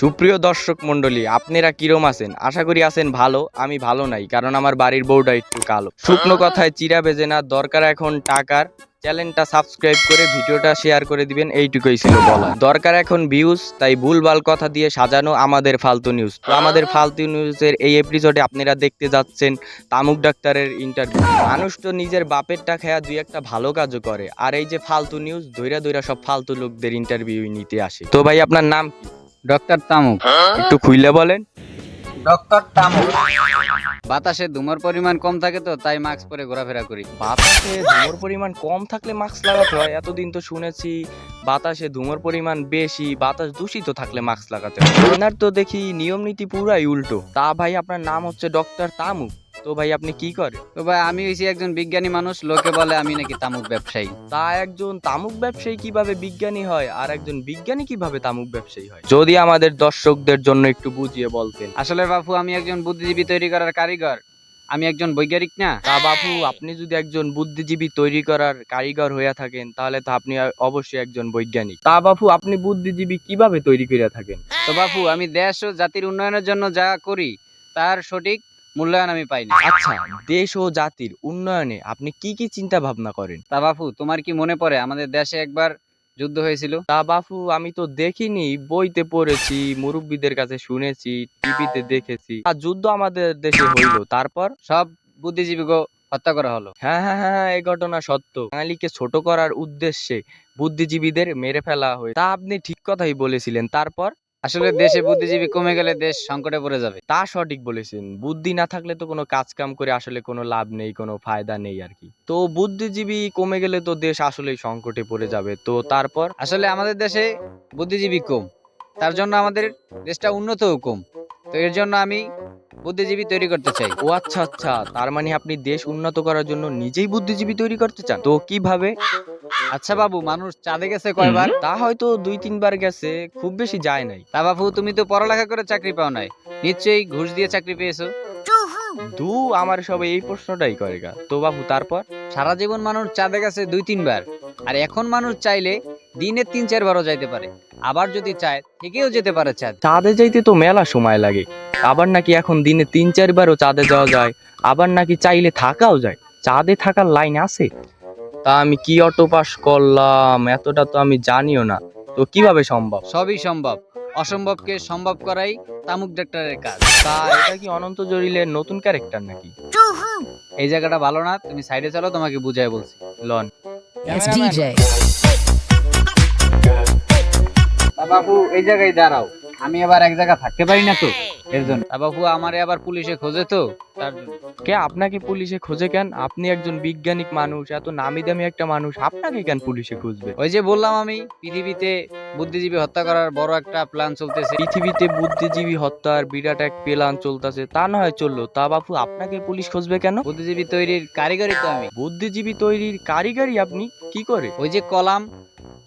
সুপ্রিয় দর্শক মন্ডলী, আপনারা কিরম আছেন? আশা করি আছেন ভালো। আমি ভালো নাই, কারণ আমার বাড়ির বউটা একটু কালো। শুকনো কথায় চিরা বেজে না, দরকার এখন টাকার। চ্যানেলটা সাবস্ক্রাইব করে ভিডিওটা শেয়ার করে দিবেন, এইটুকুই ছিল বলা। দরকার এখন ভিউজ, তাই ভুলভাল কথা দিয়ে সাজানো আমাদের ফালতু নিউজ। তো আমাদের ফালতু নিউজের এই এপিসোডে আপনারা দেখতে যাচ্ছেন তামুক ডাক্তারের ইন্টারভিউ। মানুষ তো নিজের বাপের টাকা দুই একটা ভালো কাজও করে, আর এই যে ফালতু নিউজ ধইরা ধইরা সব ফালতু লোকদের ইন্টারভিউ নিতে আসে। তো ভাই, আপনার নাম কি? ডক্টর তামুক। একটু খুইলে বলেন। ডক্টর তামুক। বাতাসে ধুমার পরিমাণ কম থাকে তো তাই মাস্ক পরে ঘোরাফেরা করি। বাতাসে ধুমোর পরিমাণ কম থাকলে মাস্ক লাগাতে হয়? এতদিন তো শুনেছি বাতাসে ধুমোর পরিমাণ বেশি, বাতাস দূষিত থাকলে মাস্ক লাগাতে হয়। আপনার তো দেখি নিয়ম নীতি পুরাই উল্টো। তা ভাই, আপনার নাম হচ্ছে ডক্টর তামুক, তো ভাই আপনি কি করে? তো ভাই, আমি হইছি একজন বিজ্ঞানী মানুষ, লোকে বলে আমি নাকি তামুক ব্যবসায়ী। তা একজন তামুক ব্যবসায়ী কিভাবে বিজ্ঞানী হয়, আর একজন বিজ্ঞানী কিভাবে তামুক ব্যবসায়ী হয়? যদি আমাদের দর্শকদের জন্য একটু বুঝিয়ে বলতেন। আসলে বাপু, আমি একজন বুদ্ধিজীবী তৈরি করার কারিগর, আমি একজন বৈজ্ঞানিক না। তা বাপু, আপনি যদি একজন বুদ্ধিজীবী তৈরি করার কারিগর হয়ে থাকেন, তাহলে তো আপনি অবশ্যই একজন বৈজ্ঞানিক। তা বাপু, আপনি বুদ্ধিজীবী কিভাবে তৈরি করে থাকেন? তো বাপু, আমি দেশ ও জাতির উন্নয়নের জন্য যা করি তার সঠিক মূল্যায়ন আমি পাইনি। আচ্ছা, দেশ ও জাতির উন্নয়নে আপনি কি কি চিন্তা ভাবনা করেন? তা বাপু, তোমার কি মনে পড়ে আমাদের দেশে একবার যুদ্ধ হয়েছিল? তা বাপু, আমি তো দেখিনি, বইতে পড়েছি, মুরব্বীদের কাছে শুনেছি, টিভিতে দেখেছি। আর যুদ্ধ আমাদের দেশে হইলো, তারপর? সব বুদ্ধিজীবীকে হত্যা করা হলো। হ্যাঁ হ্যাঁ হ্যাঁ হ্যাঁ, এই ঘটনা সত্য। বাঙালিকে ছোট করার উদ্দেশ্যে বুদ্ধিজীবীদের মেরে ফেলা হয়। তা আপনি ঠিক কথাই বলেছিলেন, তারপর? আসলে দেশে বুদ্ধিজীবী কমে গেলে দেশ সংকটে পড়ে যাবে। তা সঠিক বলেছেন। বুদ্ধি না থাকলে তো কোনো কাজ কাম করে আসলে কোনো লাভ নেই, কোনো ফায়দা নেই আর কি। তো বুদ্ধিজীবী কমে গেলে তো দেশ আসলেই সংকটে পড়ে যাবে। তো তারপর? আসলে আমাদের দেশে বুদ্ধিজীবী কম, তার জন্য আমাদের দেশটা উন্নতও কম। তো এর জন্য আমি বুদ্ধিজীবী তৈরি করতে চাই। ও আচ্ছা আচ্ছা, তার মানে আপনি দেশ উন্নত করার জন্য নিজেই বুদ্ধিজীবী তৈরি করতে চান? তো কিভাবে? আচ্ছা বাবু, মানুষ চাঁদে গেছে কয়বার? তা হয়তো 2-3 বার গেছে, খুব বেশি যায় নাই। তা বাবু, তুমি তো পড়ালেখা করে চাকরি পাও নাই, নিশ্চয়ই ঘুষ দিয়ে চাকরি পেয়েছো। দু আমার সবাই এই প্রশ্নটাই করে গা। তো বাবু, তারপর? সারা জীবন মানুষ চাঁদে গেছে 2-3 বার, আর এখন মানুষ চাইলে দিনে 3-4বারও যাইতে পারে। আবার যদি চায় থেকেও যেতে পারে চাঁদ। চাঁদে যাইতে তো মেলা সময় লাগে। আবার নাকি এখন দিনে 3-4বারও চাঁদে যাওয়া যায়। আবার নাকি চাইলে থাকাও যায়। চাঁদে থাকার লাইন আছে? তা আমি কি অটো পাস করলাম, এতটা তো আমি জানিও না। তো কিভাবে সম্ভব? সবই সম্ভব, অসম্ভবকে সম্ভব করাই তামুক ডাক্তারের কাজ। তা এটা কি অনন্ত জলিলের নতুন ক্যারেক্টার নাকি? এই জায়গাটা ভালো না, তুমি সাইডে চলো, তোমাকে বুঝাই বলছি। লন। It's DJ. বাবু, এই জায়গায় দাঁড়াও, আমি আবার এক জায়গা থাকতে পারি না তো, এর জন্য। বাবু, আমারে আবার পুলিশে খোঁজে তো, তার জন্য। কে আপনাকে পুলিশে খোঁজে কেন? আপনি একজন বিজ্ঞানিক মানুষ, এত নামি দামি একটা মানুষ, আপনাকে কেন পুলিশে খুঁজবে? ওই যে বললাম, আমি পৃথিবীতে বুদ্ধিজীবী হত্যা করার বড় একটা প্ল্যান চলতেছে। পৃথিবীতে বুদ্ধিজীবী হত্যার বিরাট এক প্ল্যান চলতেছে, তা না হয় চললো, তা বাপু আপনাকে পুলিশ খুঁজবে কেন? বুদ্ধিজীবী তৈরির কারিগরি তো আমি। বুদ্ধিজীবী তৈরির কারিগরি আপনি? কি করে? ওই যে কলাম,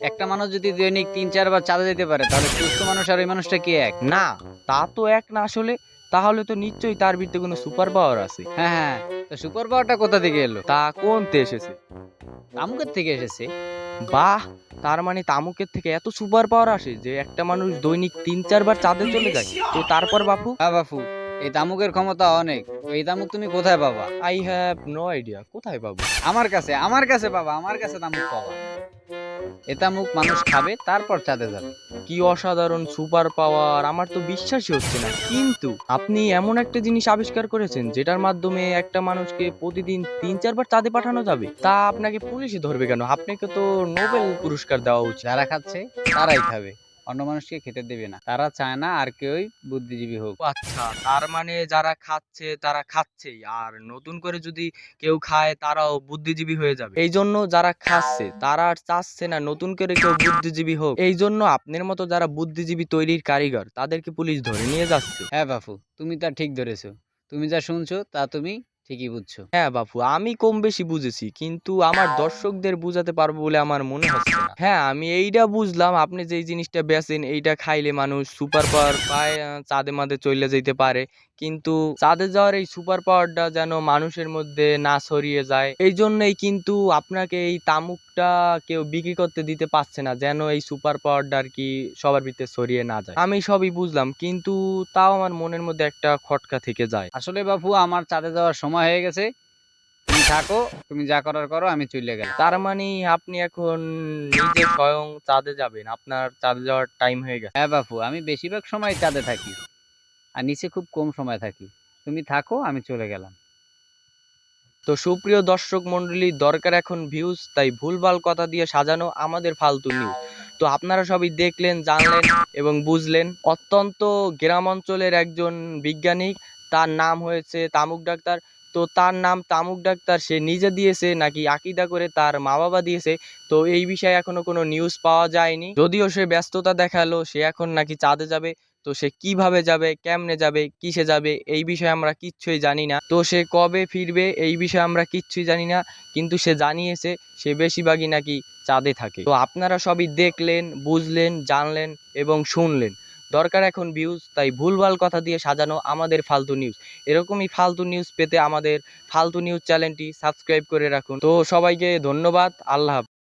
একটা মানুষ যদি দৈনিক 3-4বার চাঁদে যেতে পারে, তাহলে সুস্থ মানুষ আর ওই মানুষটা কি এক? না, তা তো এক না আসলে। তাহলে তো নিশ্চয়ই তার ভিতরে কোনো সুপার পাওয়ার আছে। হ্যাঁ হ্যাঁ, তো সুপার পাওয়ারটা কোথা থেকে এলো? তা কোনতে এসেছে? তামুকের থেকে এসেছে। বাহ, তার মানে তামুকের থেকে এত সুপার পাওয়ার আসে যে একটা মানুষ দৈনিক 3-4বার চাঁদে চলে যায়? তো তারপর বাপু? হ্যাঁ বাপু, এই তামুকের ক্ষমতা অনেক। তো এই তামুক তুমি কোথায় পাবা? আই হ্যাভ নো আইডিয়া, কোথায় পাবো? আমার কাছে পাবা, আমার কাছে তামুক পাবা। এ তামুক মানুষ খাবে, তারপর চাঁদে যাবে। কি অসাধারণ সুপার পাওয়ার, আমার তো বিশ্বাসই হচ্ছে না। কিন্তু আপনি এমন একটা জিনিস আবিষ্কার করেছেন যেটার মাধ্যমে একটা মানুষকে প্রতিদিন 3-4বার চাঁদে পাঠানো যাবে। তা আপনাকে পুলিশে ধরবে কেন? আপনাকে তো নোবেল পুরস্কার দেওয়া উচিত। যারা খাচ্ছে তারাই খাবে, অন্য মানুষকে খেতে দেবে না। তারা চায় না আর কেউই বুদ্ধিজীবী হোক। আচ্ছা, তার মানে যারা খাচ্ছে তারা খাচ্ছেই, আর নতুন করে যদি কেউ খায় তারাও বুদ্ধিজীবী হয়ে যাবে। এই জন্য যারা খাচ্ছে তারা আর চাচ্ছে না নতুন করে কেউ বুদ্ধিজীবী হোক। এই জন্য আপনার মতো যারা বুদ্ধিজীবী তৈরির কারিগর, তাদেরকে পুলিশ ধরে নিয়ে যাচ্ছে। হ্যাঁ বাপু, তুমি তা ঠিক ধরেছো। তুমি যা শুনছো তা তুমি ঠিকই বুঝছো। হ্যাঁ বাপু, আমি কম বেশি বুঝেছি, কিন্তু আমার দর্শকদের বুঝাতে পারবো বলে আমার মনে হচ্ছে না। হ্যাঁ, আমি এইটা বুঝলাম, আপনি যেই জিনিসটা বেচেন এইটা খাইলে মানুষ সুপার পাওয়ার পায়, চাঁদে মাদে চলে যেতে পারে। কিন্তু চাঁদে যাওয়ার এই সুপার পাওয়ারটা যেন মানুষের মধ্যে না ছড়িয়ে যায়, এই জন্যই কিন্তু আপনাকে এই তামুকটা কেউ বিক্রি করতে দিতে পারছে না, যেন এই সুপার পাওয়ারটা আর কি সবার ভিতরে ছড়িয়ে না যায়। আমি সবই বুঝলাম, কিন্তু তাও আমার মনের মধ্যে একটা খটকা থেকে যায়। আসলে বাপু আমার চাঁদে যাওয়ার সময় হয়ে গেছে, তুমি থাকো, তুমি যা করার করো, আমি চলে গেলাম। তার মানে আপনি এখন নিজে স্বয়ং চাঁদে যাবেন? আপনার চাঁদে যাওয়ার টাইম হয়ে গেছে? হ্যাঁ বাপু, আমি বেশিরভাগ সময় চাঁদে থাকি আর নিচে খুব কম সময় থাকি। তুমি থাকো, আমি চলে গেলাম। তো সুপ্রিয় দর্শক মন্ডলী, দরকার এখন ভিউজ, তাই ভুলভাল কথা দিয়ে সাজানো আমাদের ফালতু নিউজ। তো আপনারা সবই দেখলেন, জানলেন এবং বুঝলেন। অত্যন্ত গ্রাম অঞ্চলের একজন বিজ্ঞানী, তার নাম হয়েছে তামুক ডাক্তার। তো তার নাম তামুক ডাক্তার সে নিজে দিয়েছে নাকি আকিদা করে তার মা বাবা দিয়েছে, তো এই বিষয়ে এখনো কোনো নিউজ পাওয়া যায়নি। যদিও সে ব্যস্ততা দেখালো, সে এখন নাকি চাঁদে যাবে। তো সে কিভাবে যাবে, কেমনে যাবে, কিসে যাবে, এই বিষয়ে আমরা কিচ্ছুই জানি না। তো সে কবে ফিরবে এই বিষয়ে আমরা কিচ্ছুই জানি না, কিন্তু সে জানিয়েছে সে বেশিরভাগই নাকি চাঁদে থাকে। তো আপনারা সবই দেখলেন, বুঝলেন, জানলেন এবং শুনলেন। দরকার এখন ভিউজ, তাই ভুলভাল কথা দিয়ে সাজানো আমাদের ফালতু নিউজ। এরকমই ফালতু নিউজ পেতে আমাদের ফালতু নিউজ চ্যানেলটি সাবস্ক্রাইব করে রাখুন। তো সবাইকে ধন্যবাদ, আল্লাহ হাফেজ।